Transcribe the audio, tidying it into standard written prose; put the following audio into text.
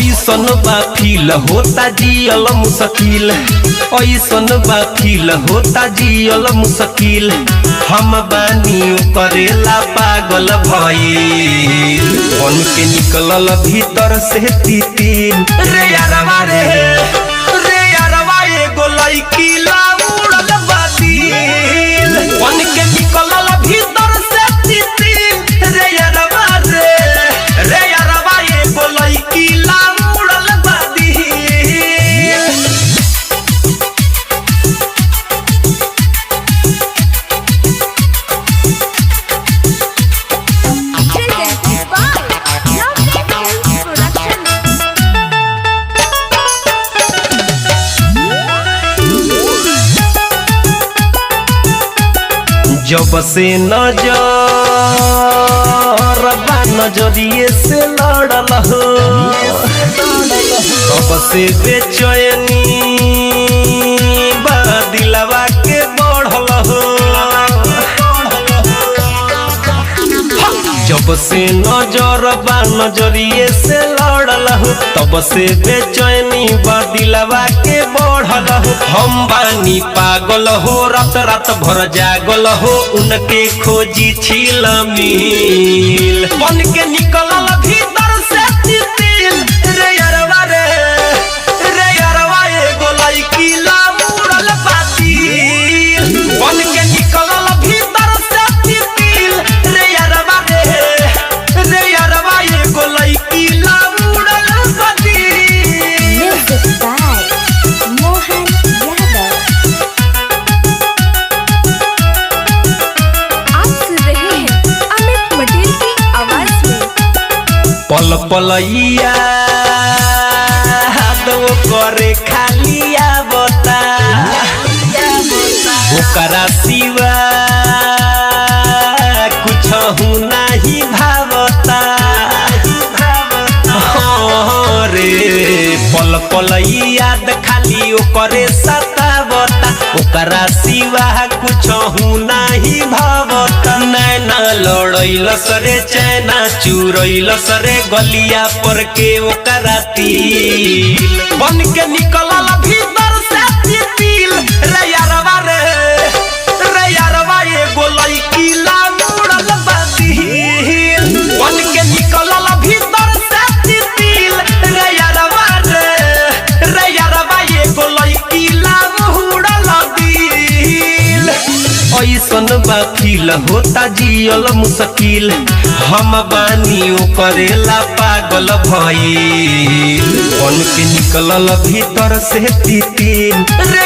ऐसन बा फील होता जियल मुश्किल ऐसन बा फील होता जियल मुश्किल हम बानी करेला पागल भइल बन के निकलल भीतर से तितिल रे यारवा एगो लइकी ला उड़ल बातिल बन के निकलल भीतर से तितिल रे यारवा एगो लइकी ला उड़ल बातिल जब से नजरिए से लड़ल हो तब से बेचैनी दिलवा के बढ़ल हो जब से नजरिए से लड़ल हो तब से बेचैनी दिलवा के बढ़ल हो हम बानी पागल हो रात रात भर जागल हो उनके खोजी छिल मिल बन के निकलल भीतर से तितिल रे यारवा एगो लइकी ला उड़ल बातिल बन के निकलल भीतर से तितिल रे यारवा एगो लइकी ला उड़ल बातिल। पल पलैया दो करे खालिया बता ओकरा सिवा कुछ नहीं भावता रे पल पलैया खाली ओकरे सतावता ओकरा सिवा कुछ नहीं भावता नैना लड़ैल सरे चैना चुरैल सरे गलिया पर के ओकरा तिल बन के निकलल भीतर से तितिल रे यारवा एगो लइकी ला उड़ल बातिल बन के निकलल भीतर से तितिल रे यारवा एगो लइकी ला उड़ल दिल ऐसन बा फील होता जियल मुश्किल हम बानी करेला पागल भइल बन के निकलल भीतर से तितिल रे